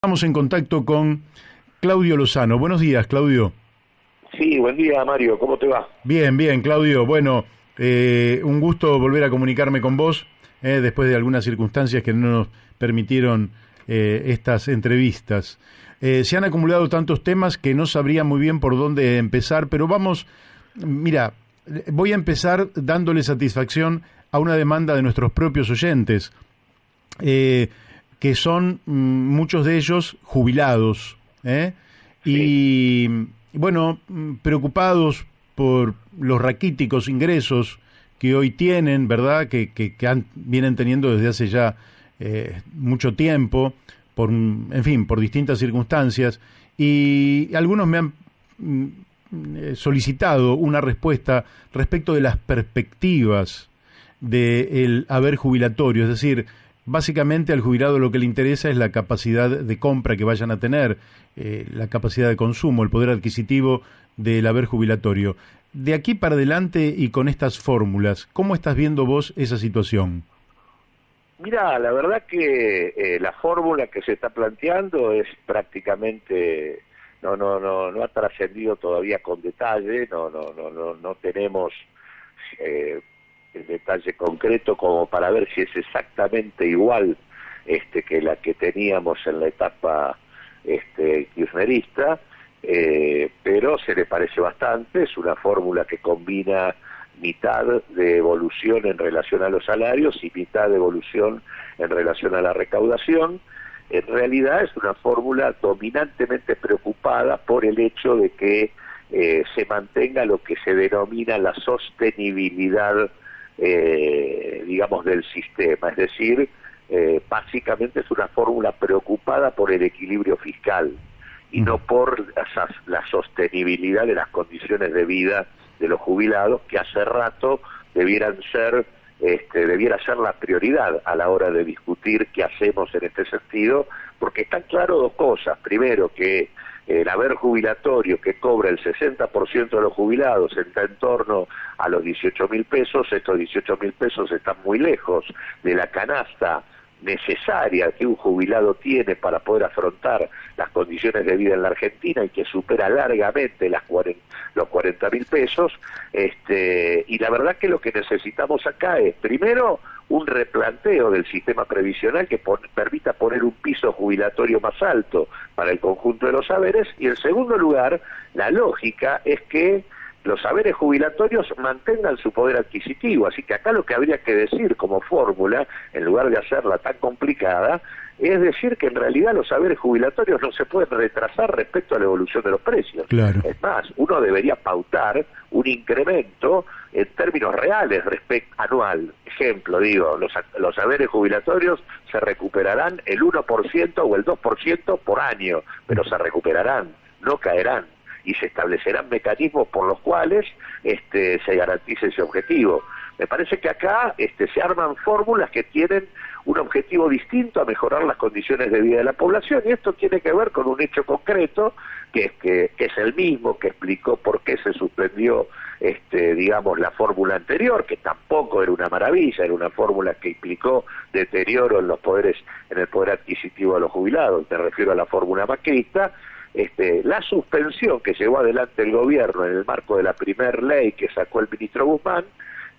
Estamos en contacto con Claudio Lozano. Buenos días, Claudio. Sí, buen día, Mario. ¿Cómo te va? Bien, bien, Claudio. Bueno, un gusto volver a comunicarme con vos después de algunas circunstancias que no nos permitieron estas entrevistas. Se han acumulado tantos temas que no sabría muy bien por dónde empezar, pero vamos, mira, voy a empezar dándole satisfacción a una demanda de nuestros propios oyentes. Que son muchos de ellos jubilados, ¿eh? Sí, Y bueno, preocupados por los raquíticos ingresos que hoy tienen, ¿verdad? Que vienen teniendo desde hace ya mucho tiempo, en fin, por distintas circunstancias, y algunos me han solicitado una respuesta respecto de las perspectivas del haber jubilatorio, es decir, básicamente al jubilado lo que le interesa es la capacidad de compra que vayan a tener, la capacidad de consumo, el poder adquisitivo del haber jubilatorio. De aquí para adelante y con estas fórmulas, ¿cómo estás viendo vos esa situación? mira, la verdad que la fórmula que se está planteando es prácticamente no ha trascendido todavía con detalle, no tenemos eh, el detalle concreto como para ver si es exactamente igual que la que teníamos en la etapa kirchnerista, pero se le parece bastante. Es una fórmula que combina mitad de evolución en relación a los salarios y mitad de evolución en relación a la recaudación. En realidad es una fórmula dominantemente preocupada por el hecho de que se mantenga lo que se denomina la sostenibilidad, digamos, del sistema. Es decir, básicamente es una fórmula preocupada por el equilibrio fiscal y no por la sostenibilidad de las condiciones de vida de los jubilados, que hace rato debiera ser la prioridad a la hora de discutir qué hacemos en este sentido, porque están claras dos cosas. Primero, que el haber jubilatorio que cobra el 60% de los jubilados está en torno a los 18.000 pesos, estos 18.000 pesos están muy lejos de la canasta necesaria que un jubilado tiene para poder afrontar las condiciones de vida en la Argentina y que supera largamente los 40.000 pesos, y la verdad que lo que necesitamos acá es, primero, un replanteo del sistema previsional que permita poner un piso jubilatorio más alto para el conjunto de los saberes, y en segundo lugar, la lógica es que los saberes jubilatorios mantengan su poder adquisitivo. Así que acá lo que habría que decir como fórmula, en lugar de hacerla tan complicada, es decir que en realidad los saberes jubilatorios no se pueden retrasar respecto a la evolución de los precios. Claro. Es más, uno debería pautar un incremento en términos reales anual. Ejemplo, digo, los saberes jubilatorios se recuperarán el 1% o el 2% por año, pero se recuperarán, no caerán, y se establecerán mecanismos por los cuales se garantice ese objetivo. Me parece que acá se arman fórmulas que tienen un objetivo distinto a mejorar las condiciones de vida de la población, y esto tiene que ver con un hecho concreto que es el mismo que explicó por qué se suspendió digamos, la fórmula anterior, que tampoco era una maravilla, era una fórmula que implicó deterioro en el poder adquisitivo de los jubilados. Me refiero a la fórmula macrista. La suspensión que llevó adelante el gobierno en el marco de la primer ley que sacó el ministro Guzmán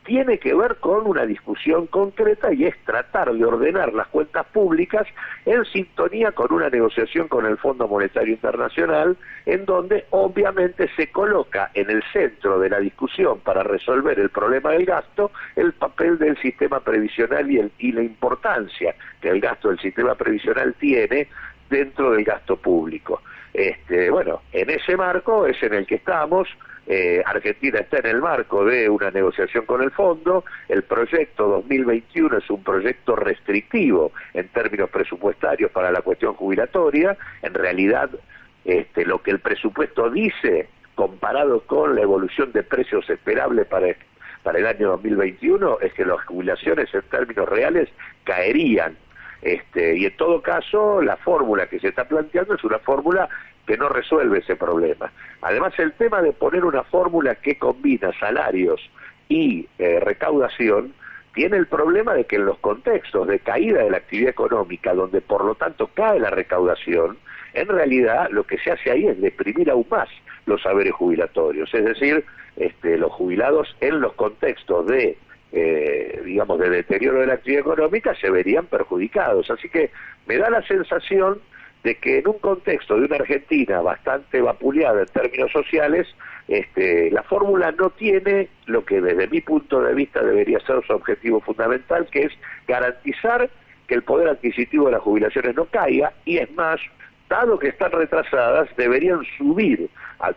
tiene que ver con una discusión concreta, y es tratar de ordenar las cuentas públicas en sintonía con una negociación con el Fondo Monetario Internacional, en donde obviamente se coloca en el centro de la discusión para resolver el problema del gasto el papel del sistema previsional y la importancia que el gasto del sistema previsional tiene dentro del gasto público. Bueno, en ese marco es en el que estamos. Argentina está en el marco de una negociación con el fondo. El proyecto 2021 es un proyecto restrictivo en términos presupuestarios para la cuestión jubilatoria. En realidad, lo que el presupuesto dice, comparado con la evolución de precios esperable para el año 2021, es que las jubilaciones en términos reales caerían. Y en todo caso, la fórmula que se está planteando es una fórmula que no resuelve ese problema. Además, el tema de poner una fórmula que combina salarios y recaudación tiene el problema de que en los contextos de caída de la actividad económica, donde por lo tanto cae la recaudación, en realidad lo que se hace ahí es deprimir aún más los saberes jubilatorios, es decir, los jubilados en los contextos de digamos, de deterioro de la actividad económica se verían perjudicados. Así que me da la sensación de que en un contexto de una Argentina bastante vapuleada en términos sociales, la fórmula no tiene lo que desde mi punto de vista debería ser su objetivo fundamental, que es garantizar que el poder adquisitivo de las jubilaciones no caiga, y es más, dado que están retrasadas, deberían subir,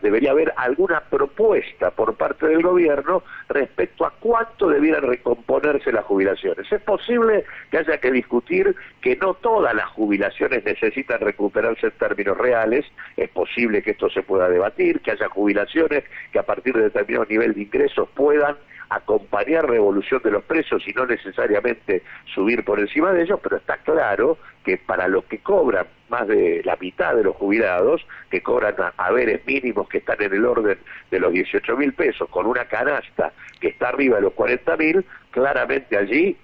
debería haber alguna propuesta por parte del gobierno respecto a cuánto debieran recomponerse las jubilaciones. Es posible que haya que discutir que no todas las jubilaciones necesitan recuperarse en términos reales, es posible que esto se pueda debatir, que haya jubilaciones que a partir de determinado nivel de ingresos puedan acompañar la evolución de los precios y no necesariamente subir por encima de ellos, pero está claro que para los que cobran más de la mitad de los jubilados, que cobran haberes mínimos que están en el orden de los 18.000 pesos, con una canasta que está arriba de los 40.000, claramente allí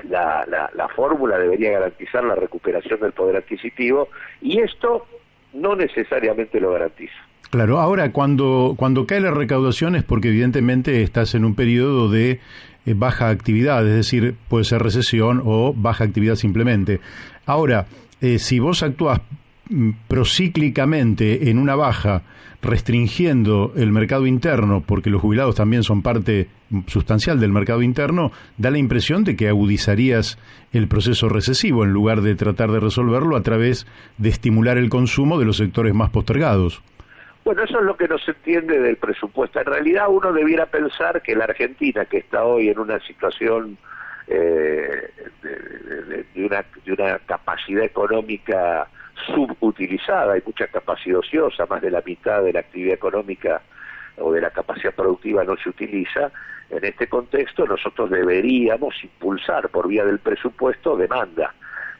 la fórmula debería garantizar la recuperación del poder adquisitivo, y esto no necesariamente lo garantiza. Claro, ahora cuando cae la recaudación es porque evidentemente estás en un periodo de baja actividad, es decir, puede ser recesión o baja actividad simplemente. Ahora, si vos actúas procíclicamente en una baja, restringiendo el mercado interno, porque los jubilados también son parte sustancial del mercado interno, da la impresión de que agudizarías el proceso recesivo en lugar de tratar de resolverlo a través de estimular el consumo de los sectores más postergados. Bueno, eso es lo que no se entiende del presupuesto. En realidad uno debiera pensar que la Argentina, que está hoy en una situación de una capacidad económica subutilizada, hay mucha capacidad ociosa, más de la mitad de la actividad económica o de la capacidad productiva no se utiliza. En este contexto nosotros deberíamos impulsar por vía del presupuesto demanda.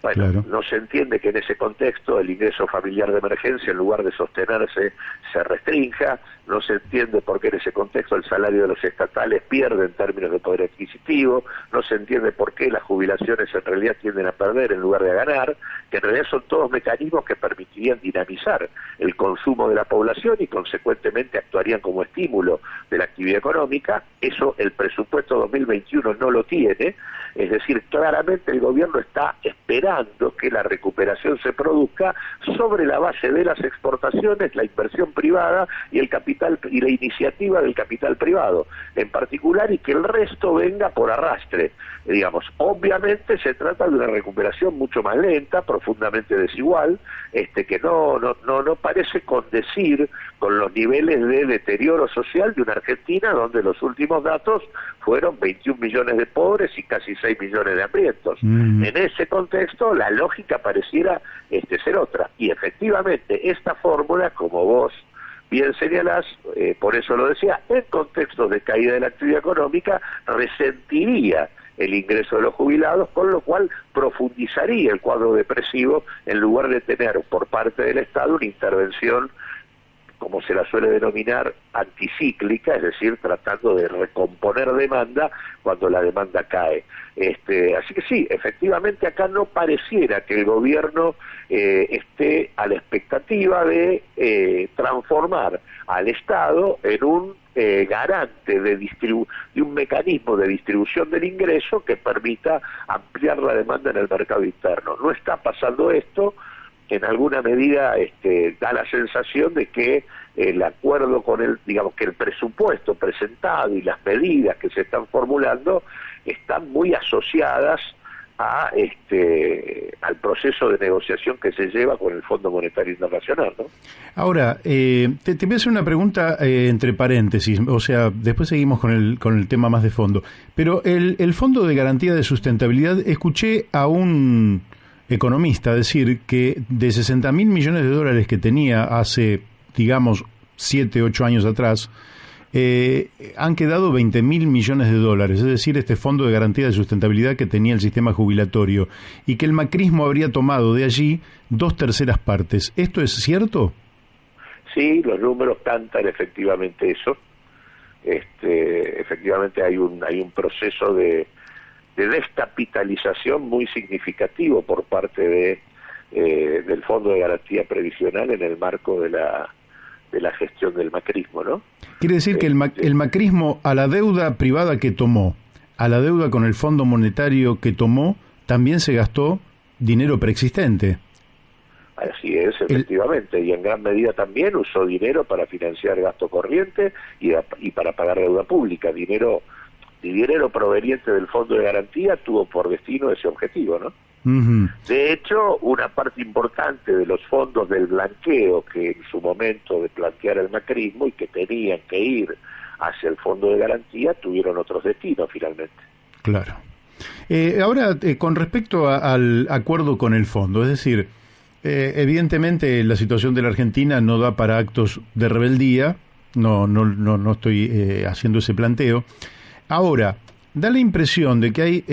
Bueno, claro, no se entiende que en ese contexto el ingreso familiar de emergencia, en lugar de sostenerse, se restrinja. No se entiende por qué en ese contexto el salario de los estatales pierde en términos de poder adquisitivo. No se entiende por qué las jubilaciones en realidad tienden a perder en lugar de a ganar, que en realidad son todos mecanismos que permitirían dinamizar el consumo de la población y consecuentemente actuarían como estímulo de la actividad económica. Eso el presupuesto 2021 no lo tiene, es decir, claramente el gobierno está esperando que la recuperación se produzca sobre la base de las exportaciones, la inversión privada y el capital y la iniciativa del capital privado en particular, y que el resto venga por arrastre. Digamos, obviamente se trata de una recuperación mucho más lenta, profundamente desigual, que no parece condecir con los niveles de deterioro social de una Argentina donde los últimos datos fueron 21 millones de pobres y casi 6 millones de hambrientos. En ese contexto la lógica pareciera ser otra, y efectivamente esta fórmula, como vos bien señalás, por eso lo decía, en contextos de caída de la actividad económica resentiría el ingreso de los jubilados, con lo cual profundizaría el cuadro depresivo en lugar de tener por parte del Estado una intervención, como se la suele denominar, anticíclica, es decir, tratando de recomponer demanda cuando la demanda cae. Así que sí, efectivamente acá no pareciera que el gobierno esté a la expectativa de transformar al Estado en un garante de un mecanismo de distribución del ingreso que permita ampliar la demanda en el mercado interno. No está pasando esto. En alguna medida da la sensación de que el acuerdo con digamos que el presupuesto presentado y las medidas que se están formulando están muy asociadas al proceso de negociación que se lleva con el Fondo Monetario Internacional, ¿no? Ahora, te voy a hacer una pregunta entre paréntesis, o sea, después seguimos con el tema más de fondo, pero el Fondo de Garantía de Sustentabilidad, escuché a un economista decir que de 60.000 millones de dólares que tenía hace, digamos, 7, 8 años atrás, han quedado 20.000 millones de dólares, es decir, este Fondo de Garantía de Sustentabilidad que tenía el sistema jubilatorio, y que el macrismo habría tomado de allí 2/3 partes. ¿Esto es cierto? Sí, los números cantan efectivamente eso. Efectivamente hay un proceso de de descapitalización muy significativo por parte del Fondo de Garantía Previsional en el marco de la gestión del macrismo, ¿no? Quiere decir que el macrismo, a la deuda privada que tomó, a la deuda con el Fondo Monetario que tomó, también se gastó dinero preexistente. Así es, efectivamente, y en gran medida también usó dinero para financiar gasto corriente y para pagar deuda pública. Dinero proveniente del Fondo de Garantía tuvo por destino ese objetivo, ¿no? Uh-huh. De hecho, una parte importante de los fondos del blanqueo que en su momento de plantear el macrismo y que tenían que ir hacia el Fondo de Garantía tuvieron otros destinos finalmente. Claro. Ahora, con respecto al acuerdo con el fondo, es decir, evidentemente la situación de la Argentina no da para actos de rebeldía, no estoy haciendo ese planteo. Ahora, da la impresión de que hay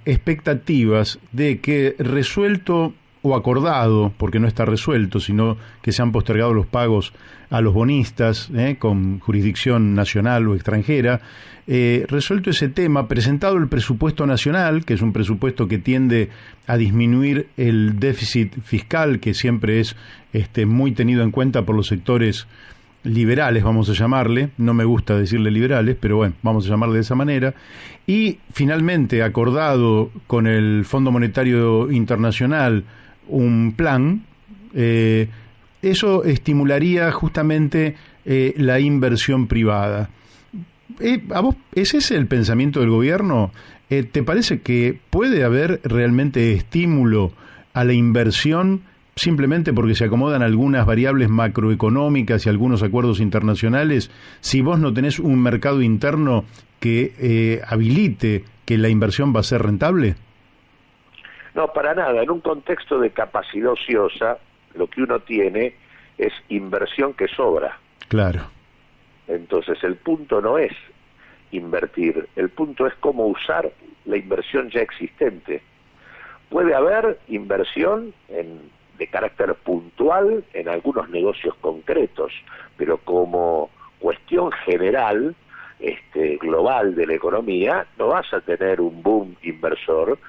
expectativas de que resuelto o acordado, porque no está resuelto, sino que se han postergado los pagos a los bonistas con jurisdicción nacional o extranjera, resuelto ese tema, presentado el presupuesto nacional, que es un presupuesto que tiende a disminuir el déficit fiscal, que siempre es muy tenido en cuenta por los sectores liberales, vamos a llamarle, no me gusta decirle liberales, pero bueno, vamos a llamarle de esa manera, y finalmente acordado con el Fondo Monetario Internacional un plan, eso estimularía justamente la inversión privada. ¿A vos ese es el pensamiento del gobierno? ¿Te parece que puede haber realmente estímulo a la inversión simplemente porque se acomodan algunas variables macroeconómicas y algunos acuerdos internacionales, si vos no tenés un mercado interno que habilite que la inversión va a ser rentable? No, para nada. En un contexto de capacidad ociosa, lo que uno tiene es inversión que sobra. Claro. Entonces, el punto no es invertir, el punto es cómo usar la inversión ya existente. Puede haber inversión de carácter puntual en algunos negocios concretos, pero como cuestión general, global de la economía, no vas a tener un boom inversor,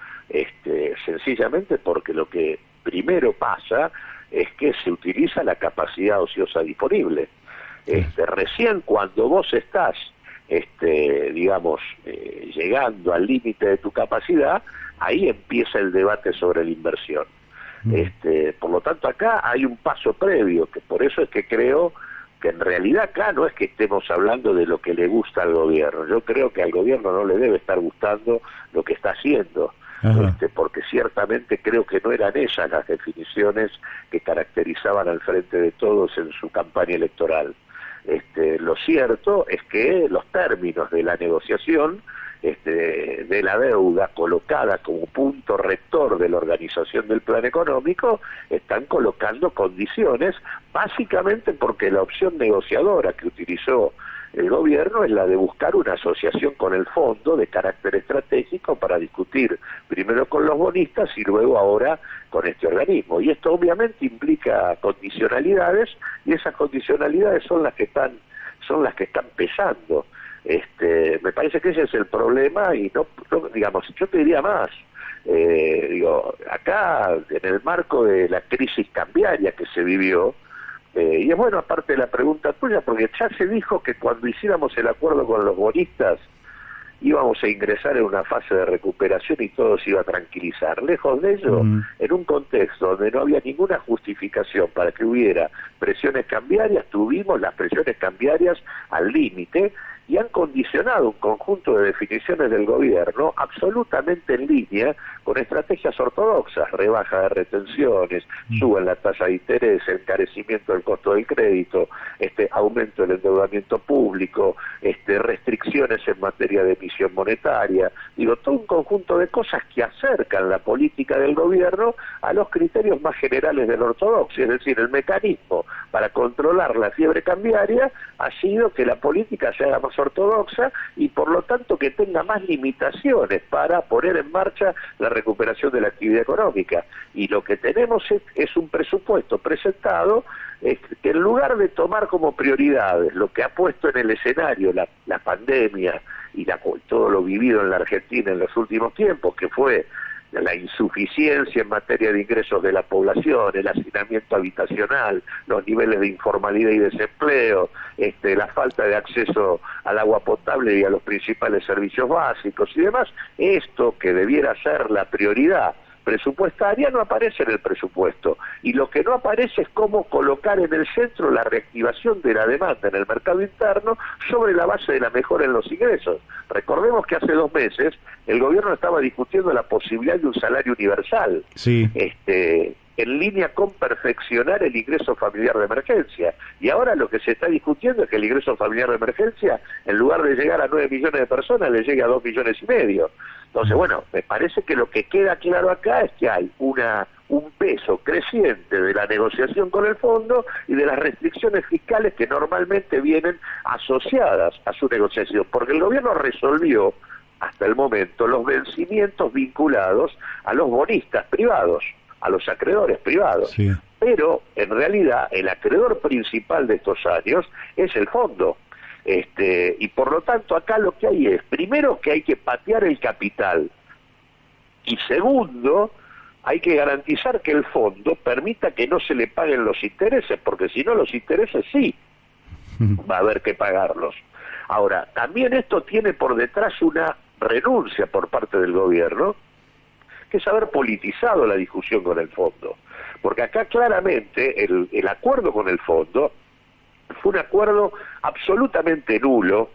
sencillamente porque lo que primero pasa es que se utiliza la capacidad ociosa disponible. Recién cuando vos estás, llegando al límite de tu capacidad, ahí empieza el debate sobre la inversión. Por lo tanto, acá hay un paso previo, que por eso es que creo que en realidad acá no es que estemos hablando de lo que le gusta al gobierno. Yo creo que al gobierno no le debe estar gustando lo que está haciendo, porque ciertamente creo que no eran esas las definiciones que caracterizaban al Frente de Todos en su campaña electoral. Lo cierto es que los términos de la negociación de la deuda colocada como punto rector de la organización del plan económico están colocando condiciones, básicamente porque la opción negociadora que utilizó el gobierno es la de buscar una asociación con el fondo de carácter estratégico para discutir primero con los bonistas y luego ahora con este organismo. Y esto obviamente implica condicionalidades, y esas condicionalidades son las que están pesando. Me parece que ese es el problema, y no digamos, yo te diría más, acá en el marco de la crisis cambiaria que se vivió, y es bueno, aparte de la pregunta tuya, porque ya se dijo que cuando hiciéramos el acuerdo con los bonistas íbamos a ingresar en una fase de recuperación y todo se iba a tranquilizar. Lejos de ello, en un contexto donde no había ninguna justificación para que hubiera presiones cambiarias, tuvimos las presiones cambiarias al límite y han condicionado un conjunto de definiciones del gobierno absolutamente en línea con estrategias ortodoxas: rebaja de retenciones, suben la tasa de interés, encarecimiento del costo del crédito, aumento del endeudamiento público, restricciones en materia de emisión monetaria. Todo un conjunto de cosas que acercan la política del gobierno a los criterios más generales de la ortodoxia. Es decir, el mecanismo para controlar la fiebre cambiaria ha sido que la política se haga más más ortodoxa y por lo tanto que tenga más limitaciones para poner en marcha la recuperación de la actividad económica. Y lo que tenemos es un presupuesto presentado que en lugar de tomar como prioridades lo que ha puesto en el escenario la pandemia y todo lo vivido en la Argentina en los últimos tiempos, que fue la insuficiencia en materia de ingresos de la población, el hacinamiento habitacional, los niveles de informalidad y desempleo, la falta de acceso al agua potable y a los principales servicios básicos y demás, esto que debiera ser la prioridad presupuestaria no aparece en el presupuesto, y lo que no aparece es cómo colocar en el centro la reactivación de la demanda en el mercado interno sobre la base de la mejora en los ingresos. Recordemos que hace 2 meses el gobierno estaba discutiendo la posibilidad de un salario universal, sí, en línea con perfeccionar el ingreso familiar de emergencia, y ahora lo que se está discutiendo es que el ingreso familiar de emergencia, en lugar de llegar a 9 millones de personas, le llegue a 2,5 millones. Entonces, bueno, me parece que lo que queda claro acá es que hay un peso creciente de la negociación con el fondo y de las restricciones fiscales que normalmente vienen asociadas a su negociación, porque el gobierno resolvió hasta el momento los vencimientos vinculados a los bonistas privados, a los acreedores privados, sí. Pero en realidad el acreedor principal de estos años es el fondo. Y por lo tanto acá lo que hay es, primero, que hay que patear el capital, y segundo, hay que garantizar que el fondo permita que no se le paguen los intereses, porque si no, los intereses sí va a haber que pagarlos. Ahora, también esto tiene por detrás una renuncia por parte del gobierno, que es haber politizado la discusión con el fondo, porque acá claramente el acuerdo con el fondo fue un acuerdo absolutamente nulo,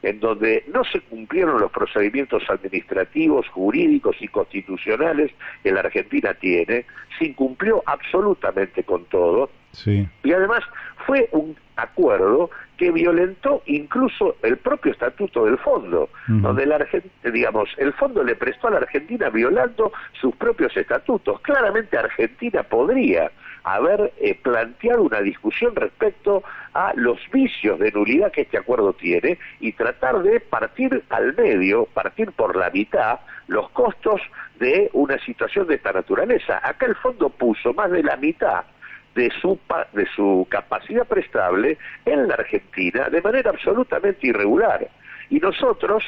en donde no se cumplieron los procedimientos administrativos, jurídicos y constitucionales que la Argentina tiene, se incumplió absolutamente con todo, sí. Y además fue un acuerdo que violentó incluso el propio estatuto del fondo, donde el fondo le prestó a la Argentina violando sus propios estatutos. Claramente Argentina podría haber planteado una discusión respecto a los vicios de nulidad que este acuerdo tiene y tratar de partir al medio, partir por la mitad los costos de una situación de esta naturaleza. Acá el fondo puso más de la mitad de su capacidad prestable en la Argentina de manera absolutamente irregular. Y nosotros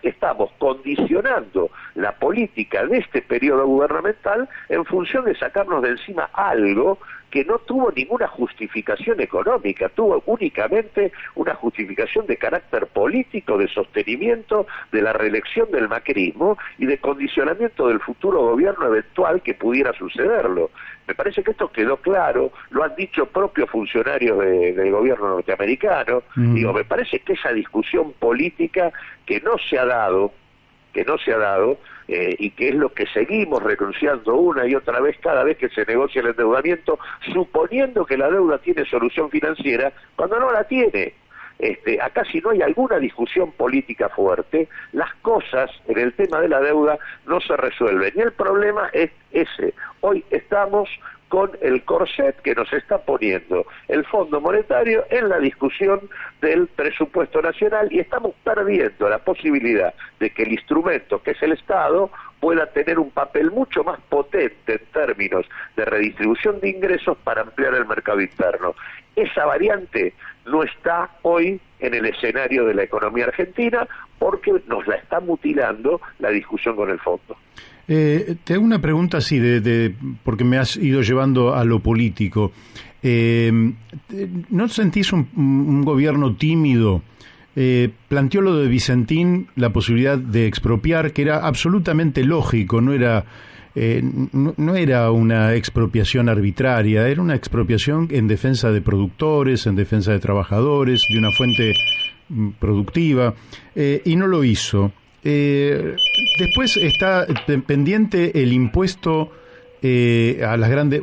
estamos condicionando la política de este periodo gubernamental en función de sacarnos de encima algo que no tuvo ninguna justificación económica, tuvo únicamente una justificación de carácter político, de sostenimiento de la reelección del macrismo y de condicionamiento del futuro gobierno eventual que pudiera sucederlo. Me parece que esto quedó claro, lo han dicho propios funcionarios del gobierno norteamericano. Me parece que esa discusión política que no se ha dado, y que es lo que seguimos renunciando una y otra vez cada vez que se negocia el endeudamiento, suponiendo que la deuda tiene solución financiera, cuando no la tiene. Acá si no hay alguna discusión política fuerte, las cosas en el tema de la deuda no se resuelven. Y el problema es ese. Hoy estamos con el corset que nos está poniendo el Fondo Monetario en la discusión del presupuesto nacional, y estamos perdiendo la posibilidad de que el instrumento, que es el Estado, pueda tener un papel mucho más potente en términos de redistribución de ingresos para ampliar el mercado interno. Esa variante no está hoy en el escenario de la economía argentina porque nos la está mutilando la discusión con el fondo. Te hago una pregunta así, porque me has ido llevando a lo político. ¿No sentís un gobierno tímido? Planteó lo de Vicentín, la posibilidad de expropiar, que era absolutamente lógico, no era una expropiación arbitraria, era una expropiación en defensa de productores, en defensa de trabajadores, de una fuente productiva, y no lo hizo. Después está pendiente el impuesto a las grandes,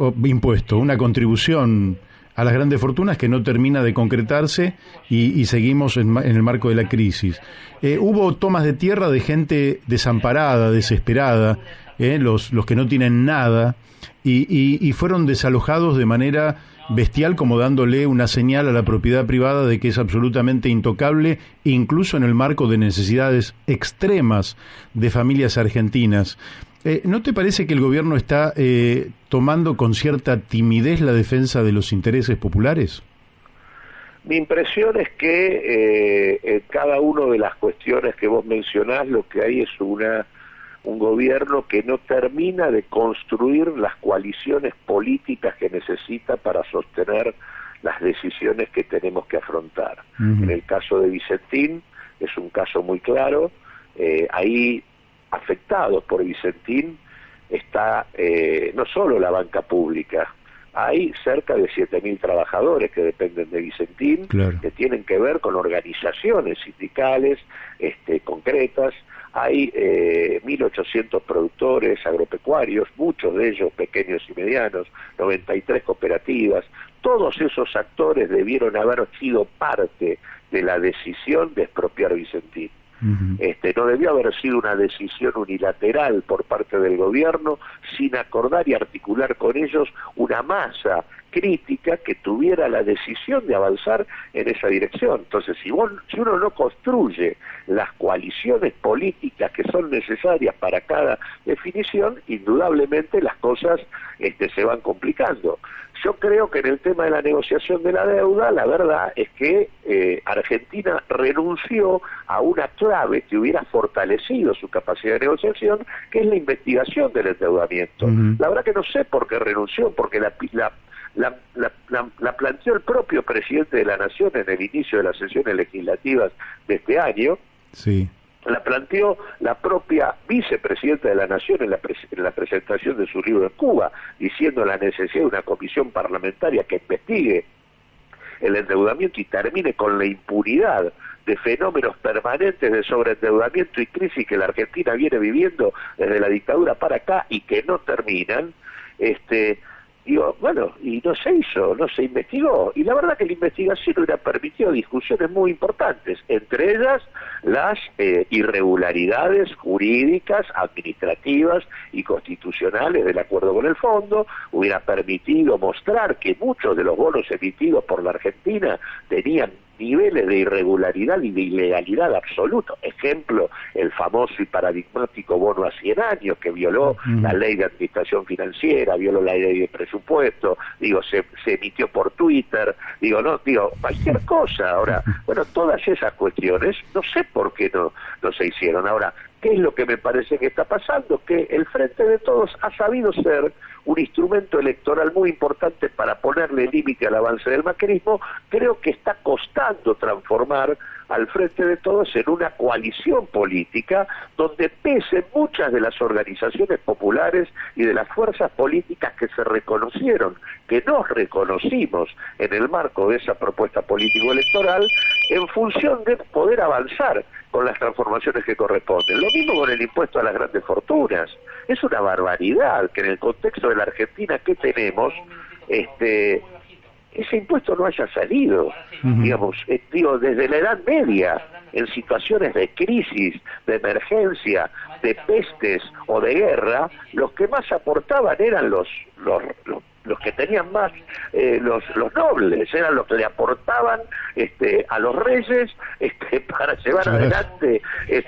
una contribución a las grandes fortunas que no termina de concretarse y seguimos en el marco de la crisis. Hubo tomas de tierra de gente desamparada, desesperada, los que no tienen nada, y fueron desalojados de manera bestial como dándole una señal a la propiedad privada de que es absolutamente intocable, incluso en el marco de necesidades extremas de familias argentinas. ¿No te parece que el gobierno está tomando con cierta timidez la defensa de los intereses populares? Mi impresión es que en cada una de las cuestiones que vos mencionás lo que hay es un gobierno que no termina de construir las coaliciones políticas que necesita para sostener las decisiones que tenemos que afrontar. En el caso de Vicentín es un caso muy claro, ahí afectados por Vicentín está no solo la banca pública, hay cerca de 7.000 trabajadores que dependen de Vicentín, claro, que tienen que ver con organizaciones sindicales concretas, hay 1.800 productores agropecuarios, muchos de ellos pequeños y medianos, 93 cooperativas, todos esos actores debieron haber sido parte de la decisión de expropiar Vicentín. No debió haber sido una decisión unilateral por parte del gobierno sin acordar y articular con ellos una masa crítica que tuviera la decisión de avanzar en esa dirección. Entonces, si uno no construye las coaliciones políticas que son necesarias para cada definición, indudablemente las cosas se van complicando. Yo creo que en el tema de la negociación de la deuda, la verdad es que Argentina renunció a una clave que hubiera fortalecido su capacidad de negociación, que es la investigación del endeudamiento. La verdad que no sé por qué renunció, porque la planteó el propio presidente de la Nación en el inicio de las sesiones legislativas de este año. Sí. La planteó la propia vicepresidenta de la Nación en la presentación de su libro en Cuba, diciendo la necesidad de una comisión parlamentaria que investigue el endeudamiento y termine con la impunidad de fenómenos permanentes de sobreendeudamiento y crisis que la Argentina viene viviendo desde la dictadura para acá y que no terminan. Digo, bueno, y no se hizo, no se investigó, y la verdad que la investigación hubiera permitido discusiones muy importantes, entre ellas las irregularidades jurídicas, administrativas y constitucionales del acuerdo con el fondo, hubiera permitido mostrar que muchos de los bonos emitidos por la Argentina tenían niveles de irregularidad y de ilegalidad absoluto. Ejemplo, el famoso y paradigmático bono a 100 años que violó la ley de administración financiera, violó la ley de presupuesto, se emitió por Twitter, cualquier cosa. Ahora, bueno, todas esas cuestiones, no sé por qué no se hicieron. Ahora, ¿qué es lo que me parece que está pasando? Que el Frente de Todos ha sabido ser un instrumento electoral muy importante para ponerle límite al avance del macrismo. Creo que está costando transformar al Frente de Todos en una coalición política donde pesen muchas de las organizaciones populares y de las fuerzas políticas que se reconocieron, que nos reconocimos en el marco de esa propuesta político-electoral en función de poder avanzar con las transformaciones que corresponden. Lo mismo con el impuesto a las grandes fortunas. Es una barbaridad que en el contexto de la Argentina que tenemos, ese impuesto no haya salido, desde la Edad Media, en situaciones de crisis, de emergencia, de pestes o de guerra, los que más aportaban eran los que tenían más, los nobles, eran los que le aportaban a los reyes para llevar adelante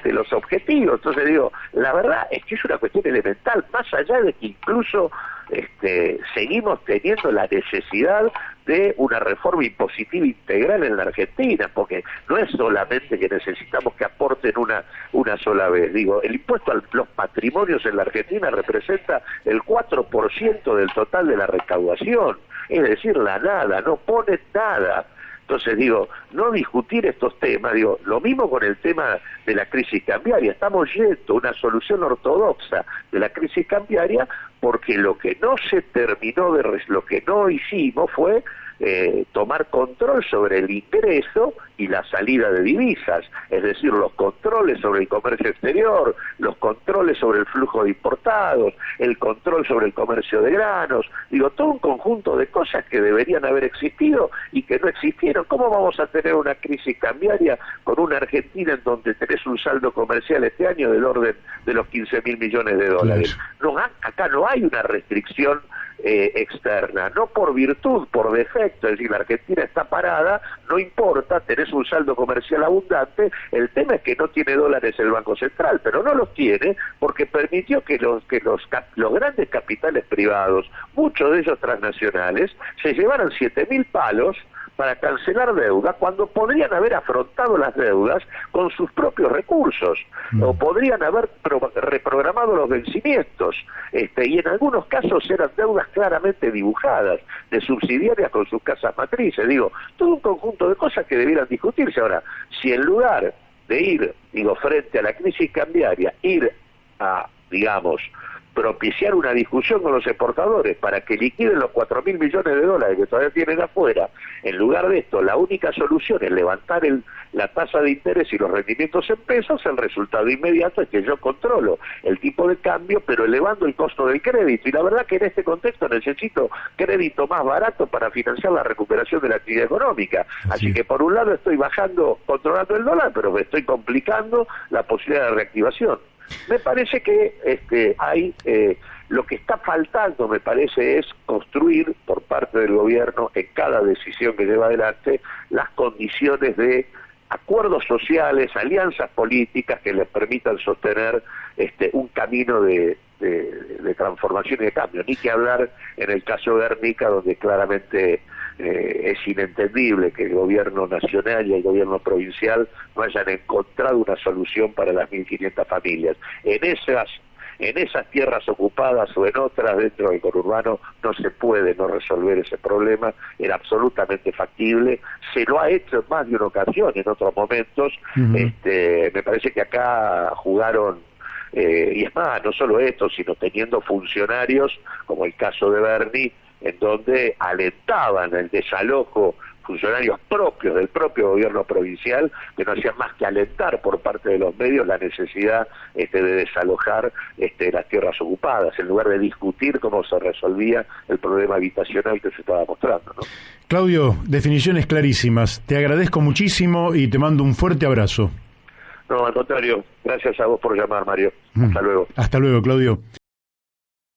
los objetivos. Entonces la verdad es que es una cuestión elemental, más allá de que incluso seguimos teniendo la necesidad de una reforma impositiva integral en la Argentina, porque no es solamente que necesitamos que aporten una sola vez. El impuesto a los patrimonios en la Argentina representa el 4% del total de la recaudación, es decir, la nada, no pone nada. Entonces no discutir estos temas, lo mismo con el tema de la crisis cambiaria, estamos yendo a una solución ortodoxa de la crisis cambiaria porque lo que no se terminó lo que no hicimos fue tomar control sobre el ingreso y la salida de divisas, es decir, los controles sobre el comercio exterior, los controles sobre el flujo de importados, el control sobre el comercio de granos, todo un conjunto de cosas que deberían haber existido y que no existieron. ¿Cómo vamos a tener una crisis cambiaria con una Argentina en donde tenés un saldo comercial este año del orden de los 15.000 millones de dólares? Claro. Acá no hay una restricción externa, no por virtud, por defecto, es decir, la Argentina está parada, no importa, tenés un saldo comercial abundante, el tema es que no tiene dólares el Banco Central, pero no los tiene porque permitió que los grandes capitales privados, muchos de ellos transnacionales, se llevaran 7.000 palos para cancelar deuda cuando podrían haber afrontado las deudas con sus propios recursos o podrían haber reprogramado los vencimientos y en algunos casos eran deudas claramente dibujadas de subsidiarias con sus casas matrices, todo un conjunto de cosas que debieran discutirse. Ahora, si en lugar de ir, frente a la crisis cambiaria, ir a, propiciar una discusión con los exportadores para que liquiden los 4.000 millones de dólares que todavía tienen afuera, en lugar de esto, la única solución es levantar la tasa de interés y los rendimientos en pesos, el resultado inmediato es que yo controlo el tipo de cambio, pero elevando el costo del crédito. Y la verdad que en este contexto necesito crédito más barato para financiar la recuperación de la actividad económica. Así que por un lado estoy controlando el dólar, pero me estoy complicando la posibilidad de reactivación. Me parece que hay lo que está faltando, me parece, es construir por parte del gobierno en cada decisión que lleva adelante las condiciones de acuerdos sociales, alianzas políticas que les permitan sostener un camino de transformación y de cambio. Ni que hablar en el caso de Guernica, donde claramente es inentendible que el gobierno nacional y el gobierno provincial no hayan encontrado una solución para las 1.500 familias. En esas tierras ocupadas o en otras dentro del conurbano no se puede no resolver ese problema, era absolutamente factible, se lo ha hecho en más de una ocasión en otros momentos. Me parece que acá jugaron y es más, no solo esto, sino teniendo funcionarios como el caso de Berni, en donde alentaban el desalojo, funcionarios propios del propio gobierno provincial, que no hacían más que alentar por parte de los medios la necesidad de desalojar las tierras ocupadas, en lugar de discutir cómo se resolvía el problema habitacional que se estaba mostrando, ¿no? Claudio, definiciones clarísimas. Te agradezco muchísimo y te mando un fuerte abrazo. No, al contrario, gracias a vos por llamar, Mario. Hasta luego. Hasta luego, Claudio.